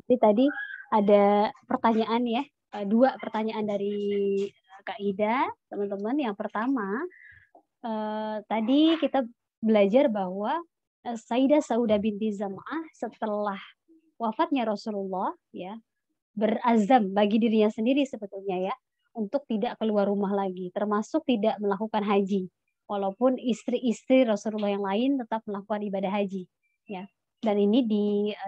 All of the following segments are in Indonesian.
Jadi tadi ada pertanyaan ya, 2 pertanyaan dari Kak Ida, teman-teman. Yang pertama, tadi kita belajar bahwa, Sayyidah Saudah binti Zam'ah setelah wafatnya Rasulullah ya, berazam bagi dirinya sendiri sebetulnya ya, untuk tidak keluar rumah lagi, termasuk tidak melakukan haji. Walaupun istri-istri Rasulullah yang lain tetap melakukan ibadah haji, ya. Dan ini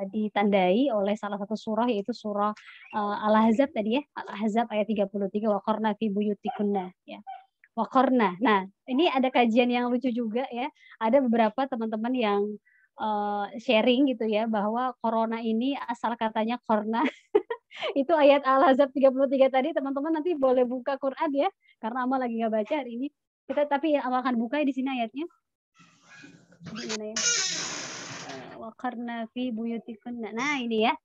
ditandai oleh salah satu surah yaitu surah, Al-Ahzab tadi ya, Al-Ahzab ayat 33, "Waqarna fi buyutikunna," ya. Waqarna. Nah, ini ada kajian yang lucu juga ya, ada beberapa teman-teman yang, sharing gitu ya, bahwa corona ini asal katanya korna. Itu ayat Al-Ahzab 33 tadi teman-teman nanti boleh buka Quran ya, karena Amal lagi nggak baca hari ini. Kita tapi Amal akan buka di sini ayatnya. Di mana ya? Waqarna fi buyutikunna. Nah, ini ya.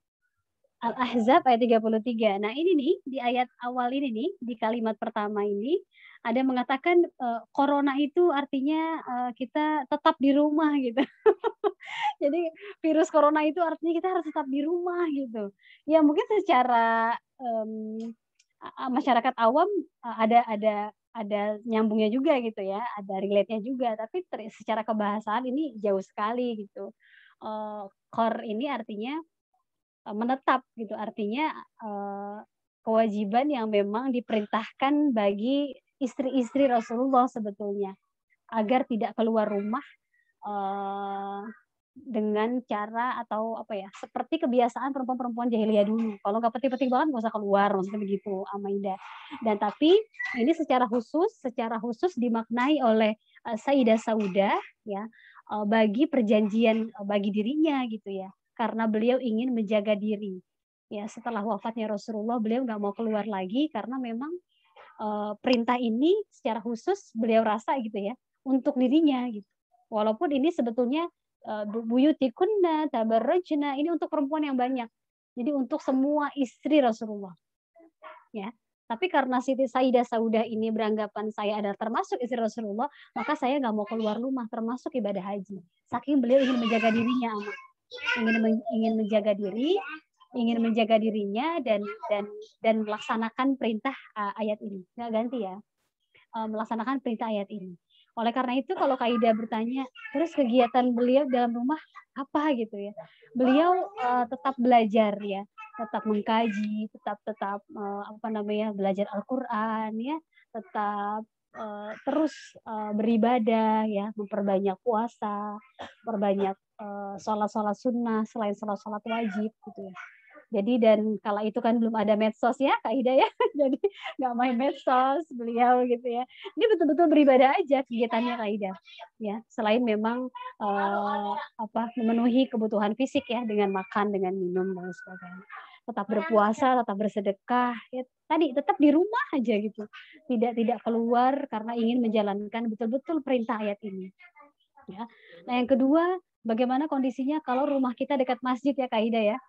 Al-Ahzab ayat 33. Nah, ini nih di ayat awal ini nih, di kalimat pertama ini ada mengatakan, corona itu artinya, kita tetap di rumah gitu. Jadi virus corona itu artinya kita harus tetap di rumah gitu. Ya mungkin secara, masyarakat awam, ada nyambungnya juga gitu ya, ada relate-nya juga, tapi secara kebahasaan ini jauh sekali gitu. Core ini artinya, menetap gitu, artinya, kewajiban yang memang diperintahkan bagi istri-istri Rasulullah sebetulnya, agar tidak keluar rumah, eee, dengan cara atau apa ya, seperti kebiasaan perempuan-perempuan jahiliyah dulu. Kalau nggak penting-penting banget nggak usah keluar, maksudnya begitu, Amaidah. Dan tapi ini secara khusus dimaknai oleh, Sayyidah Saudah ya, bagi perjanjian, bagi dirinya gitu ya, karena beliau ingin menjaga diri. Ya, setelah wafatnya Rasulullah, beliau nggak mau keluar lagi karena memang, perintah ini secara khusus beliau rasa gitu ya, untuk dirinya gitu. Walaupun ini sebetulnya, buyutikunna tabarrajna, ini untuk perempuan yang banyak. Jadi untuk semua istri Rasulullah, ya. Tapi karena Siti Sayyidah Saudah ini beranggapan saya adalah termasuk istri Rasulullah, maka saya nggak mau keluar rumah, termasuk ibadah haji. Saking beliau ingin menjaga dirinya, ingin menjaga diri, ingin menjaga dirinya dan melaksanakan perintah, ayat ini. Nggak ganti ya, melaksanakan perintah ayat ini. Oleh karena itu kalau Kak bertanya, terus kegiatan beliau dalam rumah apa gitu ya? Beliau, tetap belajar ya, tetap mengkaji, tetap, apa namanya, belajar Al-Qur'an ya, tetap, terus, beribadah ya, memperbanyak puasa, memperbanyak, sholat-sholat sunnah selain sholat-sholat wajib gitu ya. Jadi dan kala itu kan belum ada medsos ya, Kak Ida ya, jadi nggak main medsos beliau gitu ya. Dia betul-betul beribadah aja kegiatannya Kak Ida, ya. Selain memang, apa, memenuhi kebutuhan fisik ya, dengan makan, dengan minum dan sebagainya. Tetap berpuasa, tetap bersedekah, ya tadi, tetap di rumah aja gitu. Tidak keluar karena ingin menjalankan betul-betul perintah ayat ini, ya. Nah yang kedua, bagaimana kondisinya kalau rumah kita dekat masjid ya Kak Ida ya?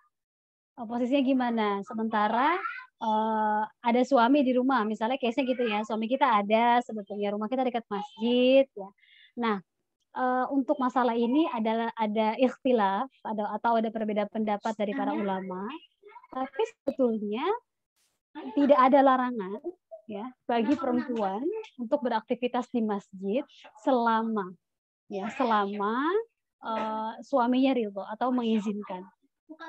Posisinya gimana? Sementara, ada suami di rumah, misalnya case-nya gitu ya, suami kita ada sebetulnya, rumah kita dekat masjid ya. Nah, untuk masalah ini ada ikhtilaf, atau ada perbedaan pendapat dari para ulama, tapi sebetulnya tidak ada larangan ya, bagi perempuan untuk beraktivitas di masjid selama selama, suaminya ridho atau mengizinkan.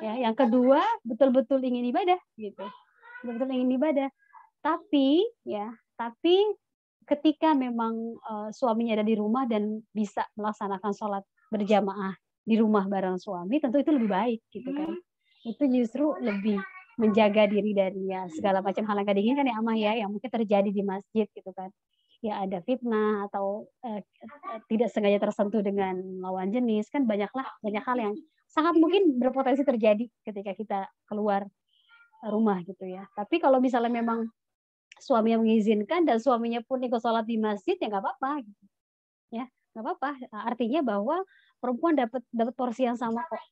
Ya, yang kedua betul-betul ingin ibadah gitu, betul-betul ingin ibadah. Tapi ketika memang, suaminya ada di rumah dan bisa melaksanakan sholat berjamaah di rumah bareng suami, tentu itu lebih baik gitu kan. Itu justru lebih menjaga diri dari ya segala macam hal yang nggak diinginkan ya, Amah, ya, yang mungkin terjadi di masjid gitu kan. Ya ada fitnah atau, tidak sengaja tersentuh dengan lawan jenis, kan banyak hal yang sangat mungkin berpotensi terjadi ketika kita keluar rumah gitu ya. Tapi kalau misalnya memang suaminya mengizinkan dan suaminya pun ikut sholat di masjid, ya nggak apa-apa gitu, ya, nggak apa-apa. Artinya bahwa perempuan dapat dapat porsi yang sama kok,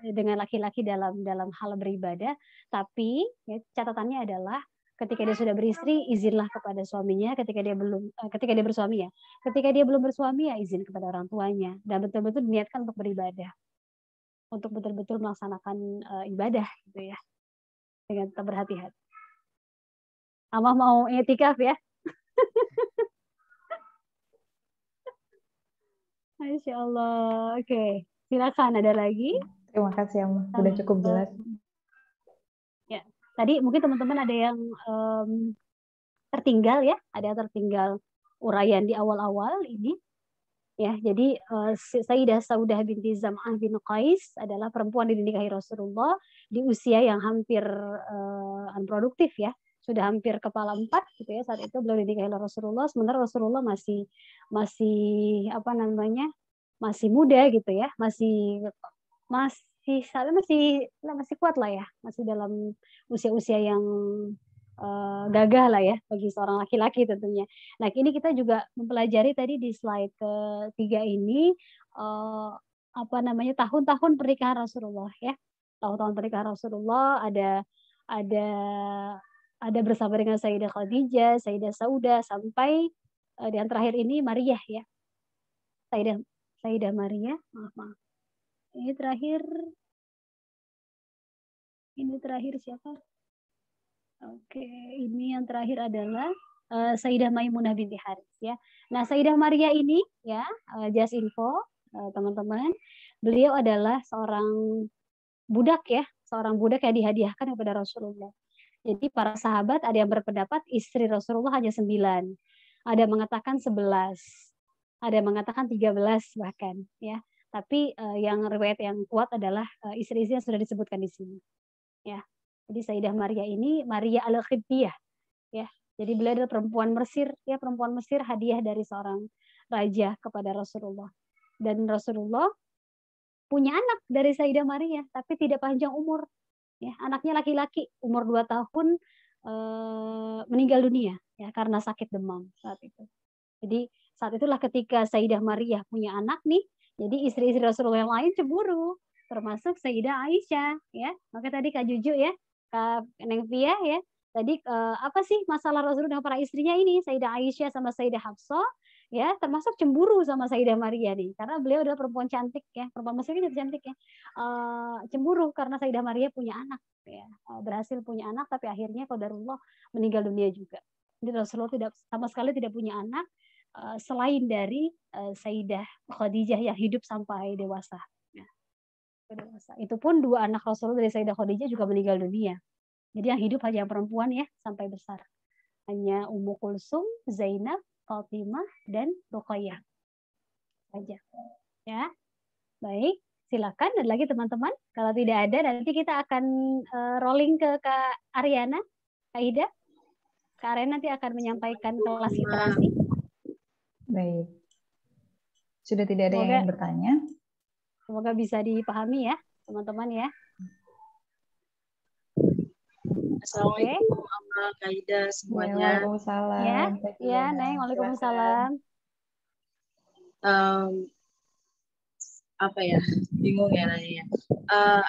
dengan laki-laki dalam dalam hal beribadah, tapi ya catatannya adalah ketika dia sudah beristri, izinlah kepada suaminya, ketika dia bersuami ya, ketika dia belum bersuami ya izin kepada orang tuanya dan betul-betul niatkan untuk beribadah. untuk betul-betul melaksanakan ibadah gitu ya, dengan tetap berhati-hati. Amah mau i'tikaf ya? Masya Allah. Oke, silakan ada lagi. Terima kasih Amah, udah cukup jelas. Ya, tadi mungkin teman-teman ada yang tertinggal ya, ada yang tertinggal uraian di awal-awal ini. Ya, jadi Sayyidah Saudah binti Zam'ah bin Qais adalah perempuan yang dinikahi Rasulullah di usia yang hampir unproduktif ya, sudah hampir kepala 4 gitu ya, saat itu beliau dinikahi Rasulullah, sementara Rasulullah masih apa namanya, masih muda gitu ya, masih kuat lah ya, masih dalam usia-usia yang gagah lah ya bagi seorang laki-laki tentunya. Nah, ini kita juga mempelajari tadi di slide ketiga ini apa namanya, tahun-tahun pernikahan Rasulullah ya. Tahun-tahun pernikahan Rasulullah ada bersama dengan Sayyidah Khadijah, Sayyidah Saudah, sampai yang terakhir ini Maria ya. Sayyidah Maria, maaf. Ini terakhir siapa? Oke, ini yang terakhir adalah Sayyidah Maimunah binti Haris ya. Nah, Sayyidah Maria ini ya, just info teman-teman, beliau adalah seorang budak ya, seorang budak yang dihadiahkan kepada Rasulullah. Jadi para sahabat ada yang berpendapat istri Rasulullah hanya 9, ada yang mengatakan 11, ada yang mengatakan 13 bahkan ya. Tapi yang riwayat yang kuat adalah istri-istri yang sudah disebutkan di sini ya. Jadi Sayyidah Maria ini Maria al-Khibtiyah ya. Jadi beliau adalah perempuan Mesir ya, perempuan Mesir, hadiah dari seorang raja kepada Rasulullah. Dan Rasulullah punya anak dari Sayyidah Maria tapi tidak panjang umur ya. Anaknya laki-laki umur 2 tahun meninggal dunia ya karena sakit demam saat itu. Jadi saat itulah ketika Sayyidah Maria punya anak nih, jadi istri-istri Rasulullah yang lain cemburu, termasuk Sayyidah Aisyah ya. Maka tadi Kak Juju ya, Kak Neng Pia ya, tadi apa sih masalah Rasulullah dengan para istrinya ini, Sayyidah Aisyah sama Sayyidah Hafsah ya, termasuk cemburu sama Sayyidah Maria nih, karena beliau adalah perempuan cantik ya, perempuan Mesir itu cantik ya, cemburu karena Sayyidah Maria punya anak ya, berhasil punya anak tapi akhirnya qadarullah meninggal dunia juga. Jadi Rasulullah sama sekali tidak punya anak selain dari Sayyidah Khadijah yang hidup sampai dewasa. Ya, itu pun 2 anak Rasulullah dari Sayyidah Khadijah juga meninggal dunia. Jadi yang hidup hanya perempuan ya sampai besar. Hanya Ummu Kulsum, Zainab, Fatimah, dan Ruqayyah saja. Ya, baik. Silakan ada lagi teman-teman. Kalau tidak ada nanti kita akan rolling ke Kak Ariana, Kak Ida. Kak Ariana nanti akan menyampaikan kelas literasi. Baik. Sudah tidak ada yang bertanya. Semoga bisa dipahami ya, teman-teman ya. Assalamualaikum Amah, Kak Ida semuanya. Waalaikumsalam. Ya, Neng. Waalaikumsalam. Apa ya? Bingung ya nanya.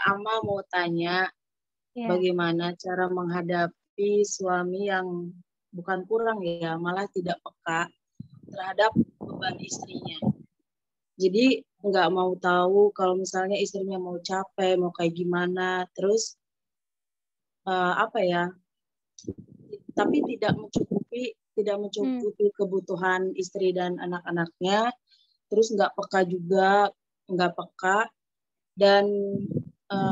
Amah mau tanya, bagaimana cara menghadapi suami yang bukan kurang ya, malah tidak peka terhadap beban istrinya. Jadi nggak mau tahu kalau misalnya istrinya mau capek, mau kayak gimana, terus apa ya? Tapi tidak mencukupi kebutuhan istri dan anak-anaknya, terus nggak peka dan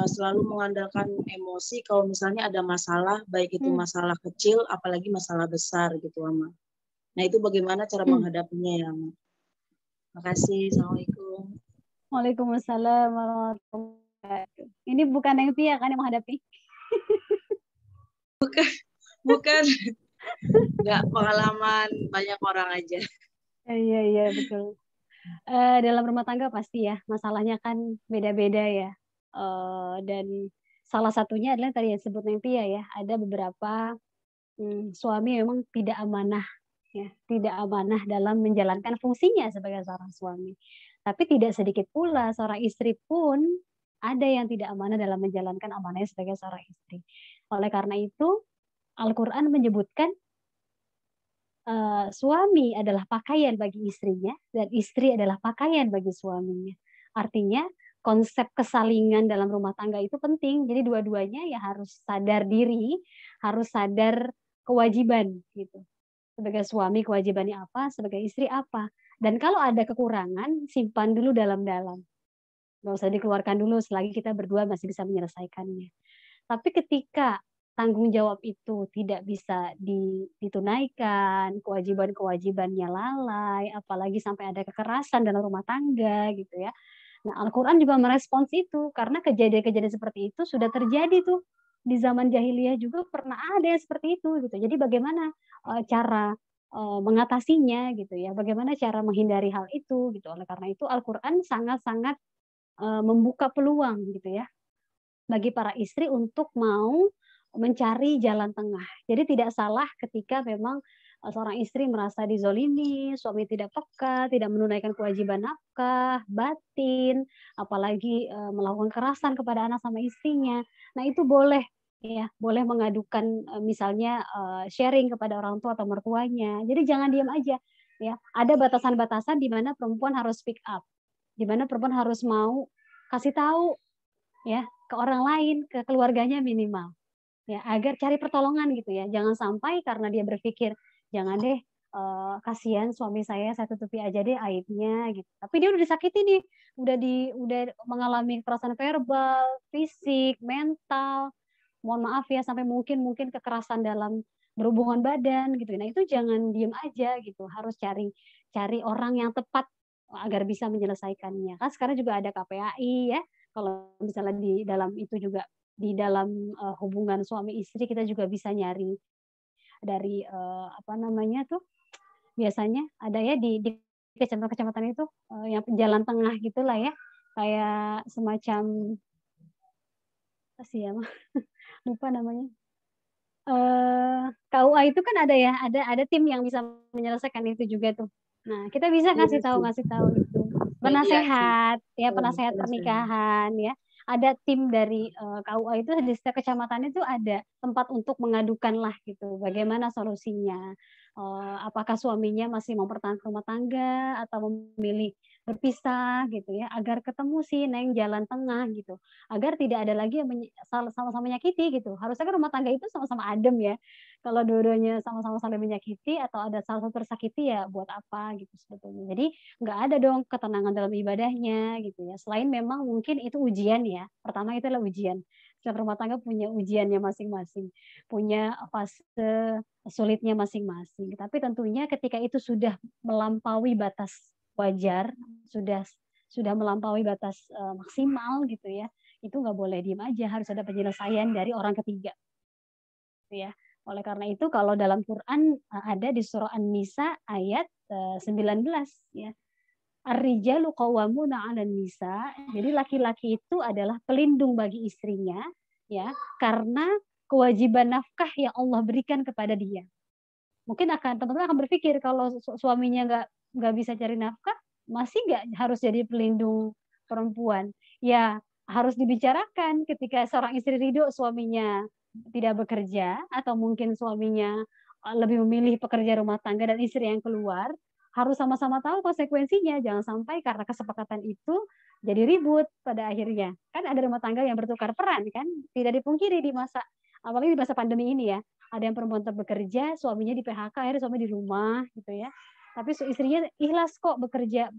selalu mengandalkan emosi kalau misalnya ada masalah, baik itu masalah kecil apalagi masalah besar gitu Ama. Nah itu bagaimana cara menghadapinya ya Ama? Makasih. Assalamualaikum. Waalaikumsalam warahmatullahi wabarakatuh. Ini bukan yang Pia kan yang menghadapi? Bukan. Nggak, pengalaman banyak orang aja. Iya betul. Dalam rumah tangga pasti ya masalahnya kan beda-beda ya. Dan salah satunya adalah tadi yang disebut Neng Pia ya. Ada beberapa suami memang tidak amanah ya, tidak amanah dalam menjalankan fungsinya sebagai seorang suami. Tapi tidak sedikit pula seorang istri pun ada yang tidak amanah dalam menjalankan amanahnya sebagai seorang istri. Oleh karena itu, Al-Quran menyebutkan suami adalah pakaian bagi istrinya dan istri adalah pakaian bagi suaminya. Artinya konsep kesalingan dalam rumah tangga itu penting. Jadi dua-duanya ya harus sadar diri, harus sadar kewajiban gitu. Sebagai suami kewajibannya apa, sebagai istri apa. Dan kalau ada kekurangan, simpan dulu dalam-dalam. Nggak usah dikeluarkan dulu selagi kita berdua masih bisa menyelesaikannya. Tapi ketika tanggung jawab itu tidak bisa ditunaikan, kewajiban-kewajibannya lalai, apalagi sampai ada kekerasan dalam rumah tangga gitu ya. Nah, Al-Quran juga merespons itu, karena kejadian-kejadian seperti itu sudah terjadi tuh. Di zaman jahiliyah juga pernah ada yang seperti itu gitu. Jadi bagaimana cara mengatasinya gitu ya, bagaimana cara menghindari hal itu gitu. Oleh karena itu Al-Quran sangat-sangat membuka peluang gitu ya bagi para istri untuk mau mencari jalan tengah. Jadi tidak salah ketika memang seorang istri merasa dizolimi, suami tidak peka, tidak menunaikan kewajiban nafkah, batin, apalagi melakukan kekerasan kepada anak sama istrinya. Nah, itu boleh ya, boleh mengadukan misalnya sharing kepada orang tua atau mertuanya. Jadi jangan diam aja ya. Ada batasan-batasan di mana perempuan harus speak up, di mana perempuan harus mau kasih tahu ya ke orang lain, ke keluarganya minimal. Ya, agar cari pertolongan gitu ya. Jangan sampai karena dia berpikir jangan deh kasihan suami saya tutupi aja deh aibnya gitu. Tapi dia udah disakiti nih, udah mengalami kekerasan verbal, fisik, mental. Mohon maaf ya sampai mungkin kekerasan dalam berhubungan badan gitu. Nah, itu jangan diem aja gitu. Harus cari orang yang tepat agar bisa menyelesaikannya. Kan sekarang juga ada KPAI ya. Kalau misalnya di dalam itu juga di dalam hubungan suami istri kita juga bisa nyari dari apa namanya tuh biasanya ada ya di kecamatan itu yang jalan tengah gitulah ya, kayak semacam apa sih ya lupa namanya, KUA itu kan ada ya, ada tim yang bisa menyelesaikan itu juga tuh. Nah, kita bisa ngasih tahu itu penasehat ya, penasehat pernikahan ya. Ada tim dari KUA itu di setiap kecamatan itu ada tempat untuk mengadukan lah gitu. Bagaimana solusinya? Apakah suaminya masih mempertahankan rumah tangga atau memilih berpisah gitu ya, agar ketemu sih neng jalan tengah gitu, agar tidak ada lagi yang sama-sama menyakiti gitu. Harusnya kan rumah tangga itu sama-sama adem ya. Kalau dua-duanya sama-sama saling menyakiti atau ada salah satu tersakiti ya buat apa gitu sebetulnya. Jadi nggak ada dong ketenangan dalam ibadahnya gitu ya. Selain memang mungkin itu ujian ya. Pertama itu adalah ujian. Setiap rumah tangga punya ujiannya masing-masing, punya fase sulitnya masing-masing. Tapi tentunya ketika itu sudah melampaui batas wajar, sudah melampaui batas maksimal gitu ya, itu nggak boleh diem aja, harus ada penyelesaian dari orang ketiga. Gitu ya. Oleh karena itu kalau dalam Quran ada di surah An-Nisa ayat 19 ya. Ar-rijalu qawwamuna 'alan nisa. Jadi laki-laki itu adalah pelindung bagi istrinya ya, karena kewajiban nafkah yang Allah berikan kepada dia. Mungkin teman-teman akan berpikir kalau suaminya nggak bisa cari nafkah, masih nggak harus jadi pelindung perempuan? Ya harus dibicarakan ketika seorang istri ridho suaminya tidak bekerja atau mungkin suaminya lebih memilih pekerja rumah tangga dan istri yang keluar, harus sama-sama tahu konsekuensinya. Jangan sampai karena kesepakatan itu jadi ribut pada akhirnya. Kan ada rumah tangga yang bertukar peran kan, tidak dipungkiri di masa apalagi di masa pandemi ini ya. Ada yang perempuan tetap bekerja, suaminya di PHK, akhirnya suami di rumah gitu ya. Tapi istrinya ikhlas kok bekerja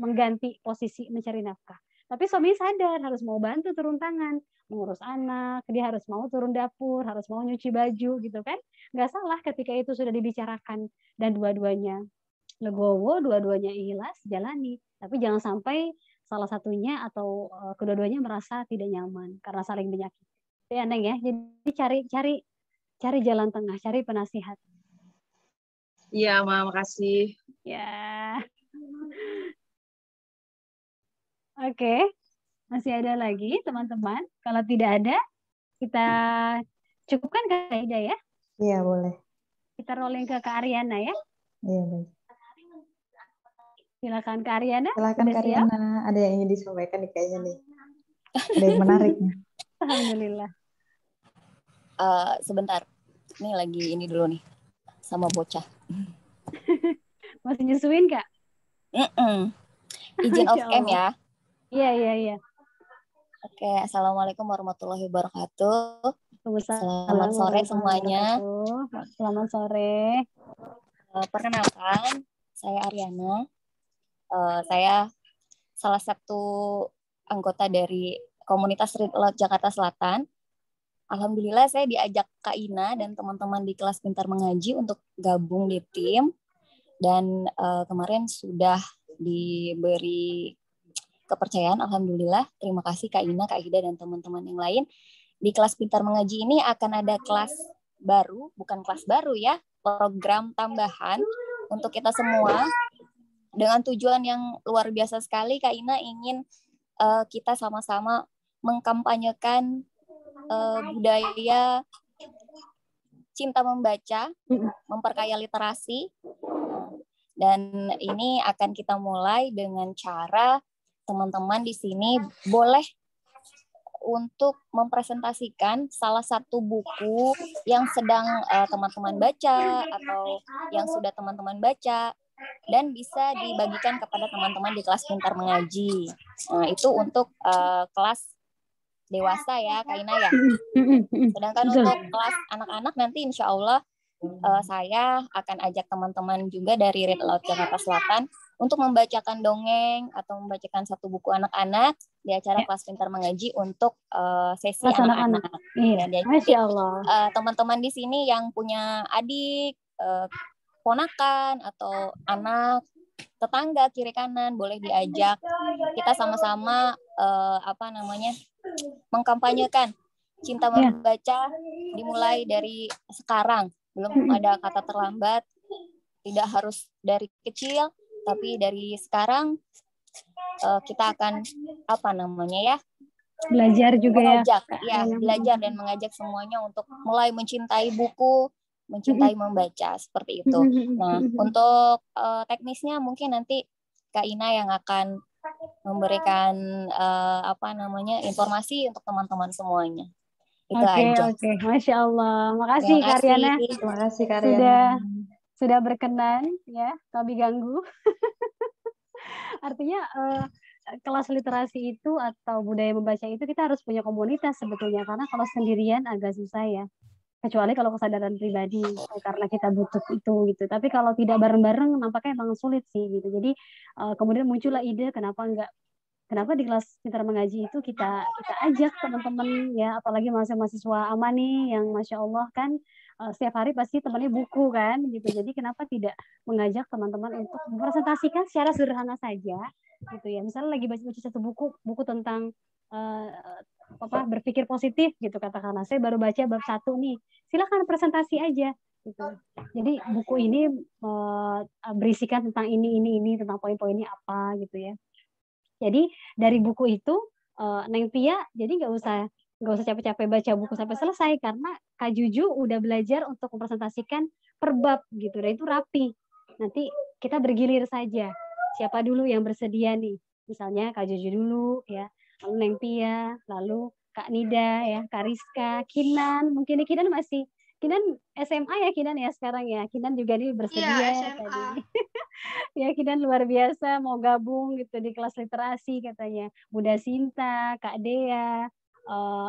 mengganti posisi mencari nafkah. Tapi suami sadar harus mau bantu turun tangan, mengurus anak, dia harus mau turun dapur, harus mau nyuci baju gitu kan. Nggak salah ketika itu sudah dibicarakan dan dua-duanya legowo, dua-duanya ikhlas, jalani. Tapi jangan sampai salah satunya atau kedua-duanya merasa tidak nyaman karena saling menyakiti. Ya, Neng ya. Jadi cari jalan tengah, cari penasihat. Iya, Ma, makasih. Ya. Oke, masih ada lagi teman-teman. Kalau tidak ada, kita cukupkan Kak Ida ya? Iya, boleh. Kita rolling ke Kak Ariana ya? Iya, baik. Silakan Kak Ariana. Silakan Kak Ariana. Ada yang ingin disampaikan nih kayaknya nih. Ada yang menarik nih. Alhamdulillah. Sebentar. Ini lagi ini dulu nih. Sama bocah. Masih nyusuin Kak? Izin off cam ya. Iya. Oke, Assalamualaikum warahmatullahi wabarakatuh. Selamat Assalamualaikum sore warahmatullahi semuanya. wabarakatuh. Selamat sore. Perkenalkan, saya Ariana. Saya salah satu anggota dari komunitas Read Aloud Jakarta Selatan. Alhamdulillah saya diajak Kak Ina dan teman-teman di kelas Pintar Mengaji untuk gabung di tim. Dan kemarin sudah diberi kepercayaan, alhamdulillah. Terima kasih Kak Ina, Kak Ida, dan teman-teman yang lain. Di kelas Pintar Mengaji ini akan ada kelas baru, bukan kelas baru ya, program tambahan untuk kita semua dengan tujuan yang luar biasa sekali. Kak Ina ingin kita sama-sama mengkampanyekan budaya cinta membaca, memperkaya literasi. Dan ini akan kita mulai dengan cara teman-teman di sini boleh untuk mempresentasikan salah satu buku yang sedang teman-teman baca atau yang sudah teman-teman baca dan bisa dibagikan kepada teman-teman di kelas Pintar Mengaji. Nah, itu untuk kelas dewasa ya, Kak Ina ya. Sedangkan untuk kelas anak-anak nanti insya Allah saya akan ajak teman-teman juga dari Read Aloud Jakarta Selatan untuk membacakan dongeng atau membacakan satu buku anak-anak di acara kelas Pintar Mengaji untuk sesi anak-anak. Iya, Masya Allah. Teman-teman di sini yang punya adik, ponakan atau anak, tetangga kiri kanan boleh diajak. Kita sama-sama mengkampanyekan cinta membaca dimulai dari sekarang. Belum ada kata terlambat, tidak harus dari kecil, tapi dari sekarang kita akan belajar juga belajar dan mengajak semuanya untuk mulai mencintai buku, mencintai membaca seperti itu. Nah, untuk teknisnya mungkin nanti Kak Ina yang akan memberikan informasi untuk teman-teman semuanya. Oke. Masya Allah. Makasih Kak Ariana. Terima kasih Kak Ariana. Sudah berkenan ya, kami ganggu. Artinya kelas literasi itu atau budaya membaca itu kita harus punya komunitas sebetulnya, karena kalau sendirian agak susah ya. Kecuali kalau kesadaran pribadi karena kita butuh itu gitu. Tapi kalau tidak bareng-bareng nampaknya emang sulit sih gitu. Jadi kemudian muncullah ide kenapa di kelas Pintar Mengaji itu kita ajak teman-teman ya, apalagi mahasiswa Amani yang Masya Allah kan setiap hari pasti temannya buku kan gitu. Jadi kenapa tidak mengajak teman-teman untuk mempresentasikan secara sederhana saja gitu ya. Misalnya lagi baca satu buku tentang berpikir positif gitu katakanlah. Saya baru baca bab 1 nih. Silakan presentasi aja gitu. Jadi buku ini berisikan tentang ini tentang poin-poinnya apa gitu ya. Jadi dari buku itu Neng Tia jadi nggak usah capek-capek baca buku sampai selesai, karena Kak Juju udah belajar untuk mempresentasikan per bab gitu. Dan itu rapi. Nanti kita bergilir saja. Siapa dulu yang bersedia nih? Misalnya Kak Juju dulu ya, lalu Neng Tia, lalu Kak Nida ya, Kak Rizka, Kinan. Mungkin Kinan SMA ya, Kinan ya sekarang ya. Kinan juga nih bersedia tadi. Ya, Kinan luar biasa mau gabung gitu di kelas literasi katanya. Bunda Sinta, Kak Dea,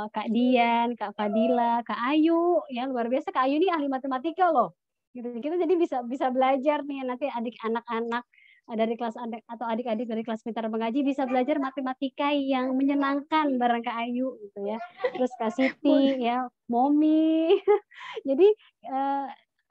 Kak Dian, Kak Fadila, Kak Ayu, ya luar biasa. Kak Ayu ini ahli matematika loh. Gitu. Kita jadi bisa belajar nih nanti anak-anak dari kelas atau adik-adik dari kelas Pintar Mengaji bisa belajar matematika yang menyenangkan bareng Kak Ayu gitu ya. Terus Kak Siti ya, Momi. Jadi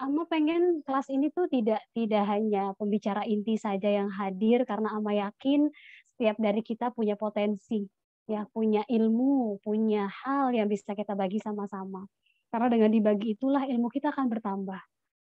Ama pengen kelas ini tuh tidak hanya pembicara inti saja yang hadir, karena Ama yakin setiap dari kita punya potensi, ya punya ilmu, punya hal yang bisa kita bagi sama-sama. Karena dengan dibagi itulah ilmu kita akan bertambah.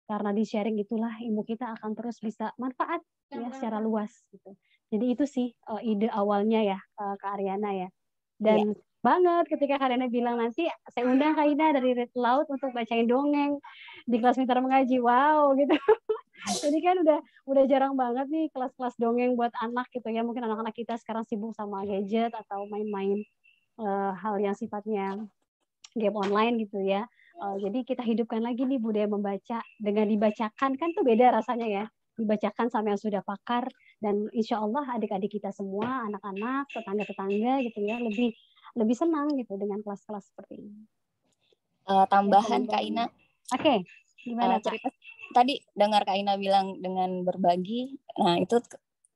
Karena di sharing itulah ilmu kita akan terus bisa manfaat ya secara luas gitu. Jadi itu sih ide awalnya ya Kak Ariana ya. Dan banget ketika Kak Ariana bilang nanti saya undang Kak Ina dari Read Aloud untuk bacain dongeng di kelas Pintar Mengaji. Wow gitu. Jadi kan udah jarang banget nih kelas-kelas dongeng buat anak gitu ya. Mungkin anak-anak kita sekarang sibuk sama gadget atau main-main hal yang sifatnya game online gitu ya. Jadi kita hidupkan lagi nih budaya membaca. Dengan dibacakan kan tuh beda rasanya ya. Dibacakan sama yang sudah pakar, dan insya Allah adik-adik kita semua, anak-anak, tetangga-tetangga gitu ya, lebih senang gitu dengan kelas-kelas seperti ini. Tambahan Kak Ina. Oke, gimana Kak? Cerita tadi dengar Kak Ina bilang dengan berbagi. Nah, itu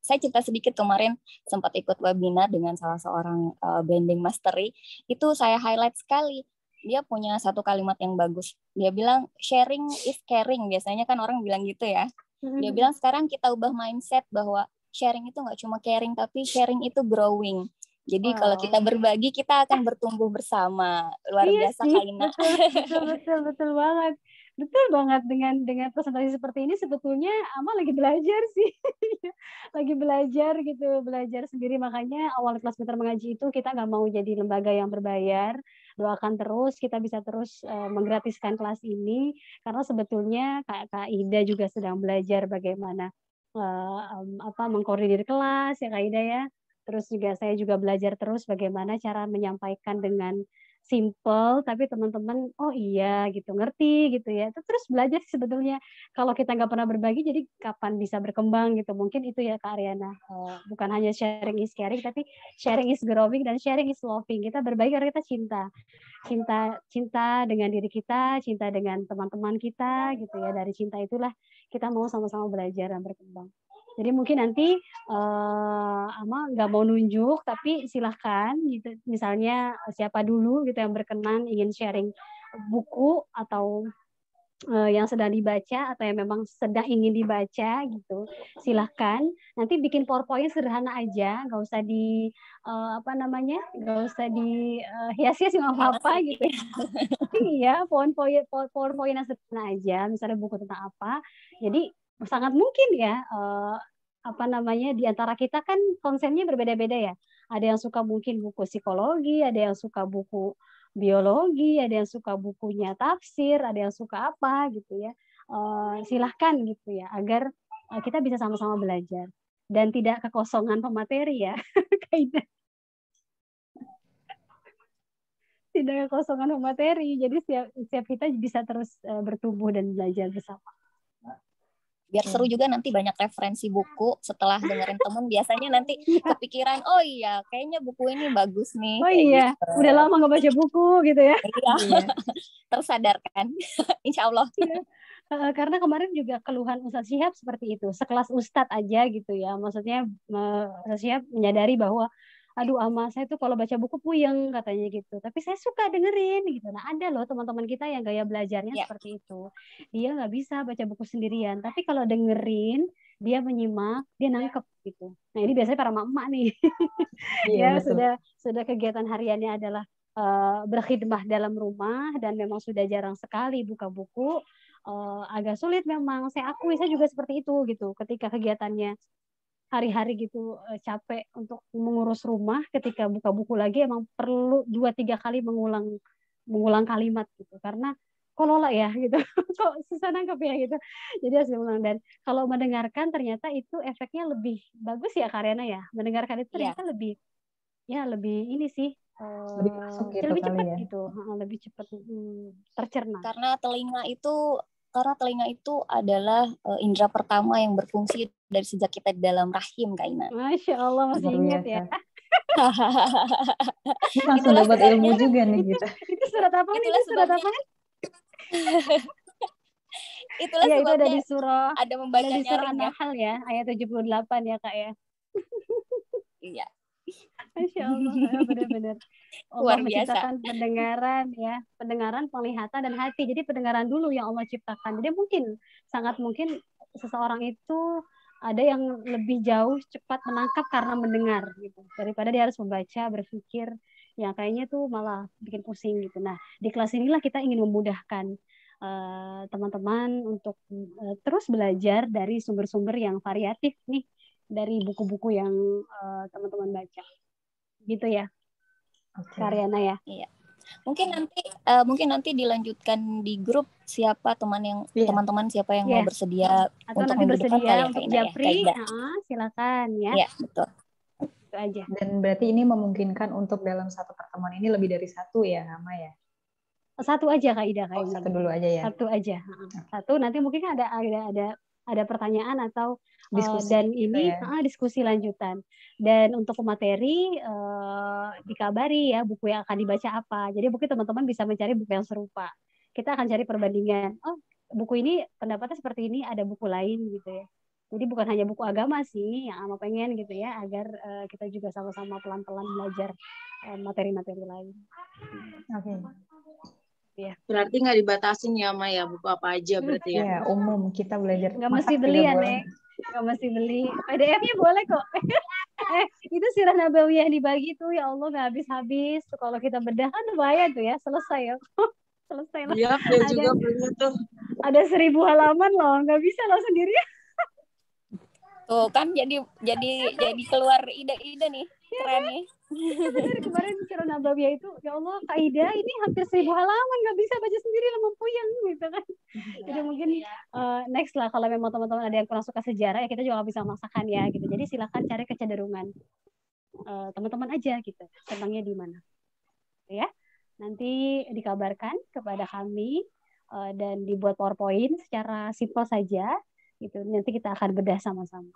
saya cerita sedikit kemarin sempat ikut webinar dengan salah seorang branding mastery. Itu saya highlight sekali. Dia punya satu kalimat yang bagus. Dia bilang sharing is caring. Biasanya kan orang bilang gitu ya. Dia bilang sekarang kita ubah mindset bahwa sharing itu nggak cuma caring, tapi sharing itu growing. Jadi kalau kita berbagi, kita akan bertumbuh bersama. Luar biasa Kak Ina. Betul banget. Betul banget dengan presentasi seperti ini sebetulnya Ama lagi belajar sih. Lagi belajar gitu, belajar sendiri. Makanya awal kelas Pintar Mengaji itu kita nggak mau jadi lembaga yang berbayar. Doakan terus kita bisa terus menggratiskan kelas ini karena sebetulnya Kak Ida juga sedang belajar bagaimana mengkoordinir kelas ya Kak Ida ya. Terus juga saya juga belajar terus bagaimana cara menyampaikan dengan simple, tapi teman-teman oh iya gitu ngerti gitu ya. Terus belajar sebetulnya kalau kita nggak pernah berbagi, jadi kapan bisa berkembang gitu. Mungkin itu ya Kak Ariana. Bukan hanya sharing is caring, tapi sharing is growing dan sharing is loving. Kita berbagi karena kita cinta dengan diri kita, cinta dengan teman-teman kita gitu ya. Dari cinta itulah kita mau sama-sama belajar dan berkembang. Jadi mungkin nanti Ama nggak mau nunjuk, tapi silahkan gitu. Misalnya siapa dulu gitu yang berkenan ingin sharing buku atau yang sedang dibaca atau yang memang sedang ingin dibaca gitu. Silahkan. Nanti bikin PowerPoint sederhana aja, nggak usah nggak usah dihias-hias nggak apa-apa gitu. Iya, PowerPoint yang sederhana aja, misalnya buku tentang apa. Jadi sangat mungkin ya di antara kita kan konsennya berbeda-beda ya. Ada yang suka mungkin buku psikologi, ada yang suka buku biologi, ada yang suka bukunya tafsir, ada yang suka apa gitu ya. Silahkan gitu ya agar kita bisa sama-sama belajar dan tidak kekosongan pemateri ya. Tidak kekosongan pemateri. Jadi setiap kita bisa terus bertumbuh dan belajar bersama. Biar seru juga nanti banyak referensi buku setelah dengerin temen. Biasanya nanti kepikiran, oh iya kayaknya buku ini bagus nih. Oh iya, gitu. Udah lama nggak baca buku gitu ya. Iya. Tersadarkan, insya Allah. Iya. Karena kemarin juga keluhan Ustadz Syihab seperti itu. Sekelas Ustadz aja gitu ya. Maksudnya Ustadz Syihab menyadari bahwa aduh Ama saya tuh kalau baca buku puyeng katanya gitu, tapi saya suka dengerin gitu. Nah ada loh teman-teman kita yang gaya belajarnya seperti itu, dia nggak bisa baca buku sendirian, tapi kalau dengerin dia menyimak, dia nangkep gitu. Nah ini biasanya para emak-emak nih. Ya sudah kegiatan hariannya adalah berkhidmah dalam rumah dan memang sudah jarang sekali buka buku. Agak sulit memang, saya akui saya juga seperti itu gitu. Ketika kegiatannya hari-hari gitu capek untuk mengurus rumah, ketika buka buku lagi emang perlu 2-3 kali mengulang kalimat gitu karena kok lola ya gitu kok susah nangkep ya gitu, jadi harus diulang. Dan kalau mendengarkan ternyata itu efeknya lebih bagus ya Karyana ya, mendengarkan itu ternyata lebih ini sih lebih masuk gitu lebih cepat ya. gitu, lebih cepat tercerna karena telinga itu adalah indera pertama yang berfungsi dari sejak kita di dalam rahim, Kak Ina. Masya Allah masih ingat ya. Ini langsung dapat ilmu juga nih kita. Itu surat apa nih? Surat apa? Itulah ya, sebabnya itu ada di surah membacanya An-Nahl ya, ayat 78 ya Kak ya. Iya. Masya Allah, benar-benar. Allah menciptakan pendengaran, penglihatan, dan hati. Jadi pendengaran dulu yang Allah ciptakan. Jadi sangat mungkin seseorang itu ada yang lebih jauh cepat menangkap karena mendengar gitu. Daripada dia harus membaca, berpikir, yang kayaknya tuh malah bikin pusing gitu. Nah, di kelas inilah kita ingin memudahkan teman-teman untuk terus belajar dari sumber-sumber yang variatif nih, dari buku-buku yang teman-teman baca. Gitu ya, Karyana ya. Iya. Mungkin nanti dilanjutkan di grup siapa teman-teman siapa yang mau bersedia atau untuk nanti minggu depan kali ya, untuk Japri, silakan ya. Iya, betul. Itu aja. Dan berarti ini memungkinkan untuk dalam satu pertemuan ini lebih dari satu ya, Ama ya? Satu aja Kak Ida kayaknya. Satu dulu aja ya. Satu aja. Satu, nanti mungkin ada ada pertanyaan atau Diskusi dan gitu ini ya. diskusi lanjutan. Dan untuk materi dikabari ya buku yang akan dibaca apa. Jadi mungkin teman-teman bisa mencari buku yang serupa. Kita akan cari perbandingan. Oh, buku ini pendapatnya seperti ini, ada buku lain gitu ya. Jadi bukan hanya buku agama sih yang Ama pengen gitu ya, agar kita juga sama-sama pelan-pelan belajar materi-materi lain. Oke. Ya. Berarti nggak dibatasin ya, Ma ya, buku apa aja berarti ya? Ya, umum kita belajar Nggak masak mesti beli juga ya, boleh. Nek. Nggak mesti beli. PDF-nya boleh kok. Itu Sirah Nabawiyah yang dibagi tuh, ya Allah nggak habis-habis. Kalau kita bedah kan lumayan tuh ya, selesai ya. Selesai lah. Iya, saya juga beli tuh. Ada 1000 halaman loh, nggak bisa loh sendiri. Tuh kan jadi keluar ide-ide nih, keren nih. Benar, kemarin Sirah Nabawiyah itu, ya Allah kaidah ini hampir 1000 halaman, nggak bisa baca sendiri, lama puyeng gitu kan. Jadi mungkin next lah kalau memang teman-teman ada yang kurang suka sejarah ya kita juga nggak bisa memaksakan ya gitu. Jadi silakan cari kecenderungan teman-teman aja gitu, senangnya di mana. Ya, nanti dikabarkan kepada kami dan dibuat PowerPoint secara simpel saja gitu. Nanti kita akan bedah sama-sama.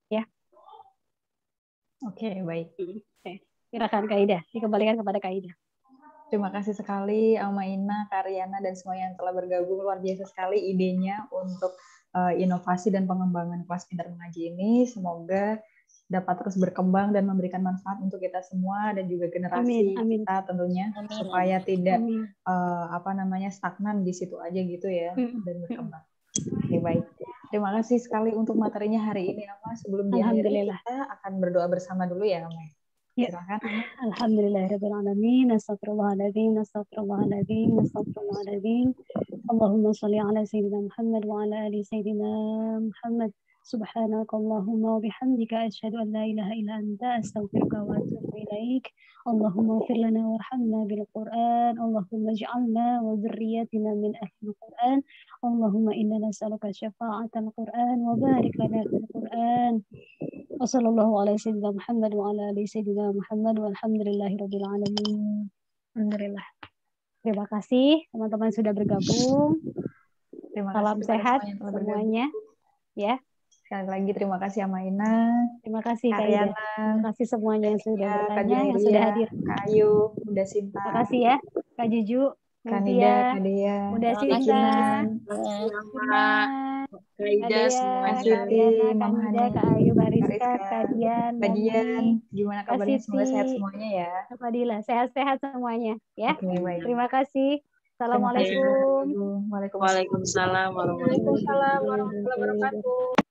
Ya. Oke, baik. Silakan Kak Ida, dikembalikan kepada Kak Ida. Terima kasih sekali Ama Ina, Kak Riana, dan semua yang telah bergabung. Luar biasa sekali idenya untuk inovasi dan pengembangan kelas pintar mengaji ini. Semoga dapat terus berkembang dan memberikan manfaat untuk kita semua dan juga generasi kita tentunya, supaya tidak stagnan di situ aja gitu ya, dan berkembang. Oke, baik. Terima kasih sekali untuk materinya hari ini, Ama. Sebelum diakhiri kita akan berdoa bersama dulu ya, Ama. Silakan. Alhamdulillahirrahmanirrahim. Astagfirullahaladzim. Allahumma sholli ala Sayyidina Muhammad wa ala ali Sayyidina Muhammad. Subhanakallahumma wa bihamdika asyhadu an la ilaha illa anta astaghfiruka wa atubu ilaik. Allahumma ighfir lana warhamna bil Qur'an. Allahumma ij'alna wa dhurriyyatina min ahli Qur'an. Allahumma inna nas'aluka syafa'atal Qur'an wa barik lana fil Qur'an. Wa sallallahu ala sayyidina Muhammad wa ala ali sayyidina Muhammad walhamdulillahirabbil alamin. Alhamdulillah. Terima kasih teman-teman sudah bergabung. Salam sehat semuanya. Ya. Sekali lagi terima kasih Ama Ina. Terima kasih Kak Ida. Terima kasih semuanya yang sudah bertanya, yang sudah hadir. Kak Ayu, Bunda Sinta. Terima kasih ya, Kak Juju, Kak Nida, Kak Dea, Bunda Sinta, Kak Ida, Kak Riana, Kak Nida, Kak Ayu, Kak Rizka, Kak Dian, gimana kabarnya? Semoga sehat semuanya ya. Kak Fadila, sehat-sehat semuanya ya. Oke, baik. Terima kasih. Assalamualaikum. Waalaikumsalam warahmatullahi wabarakatuh.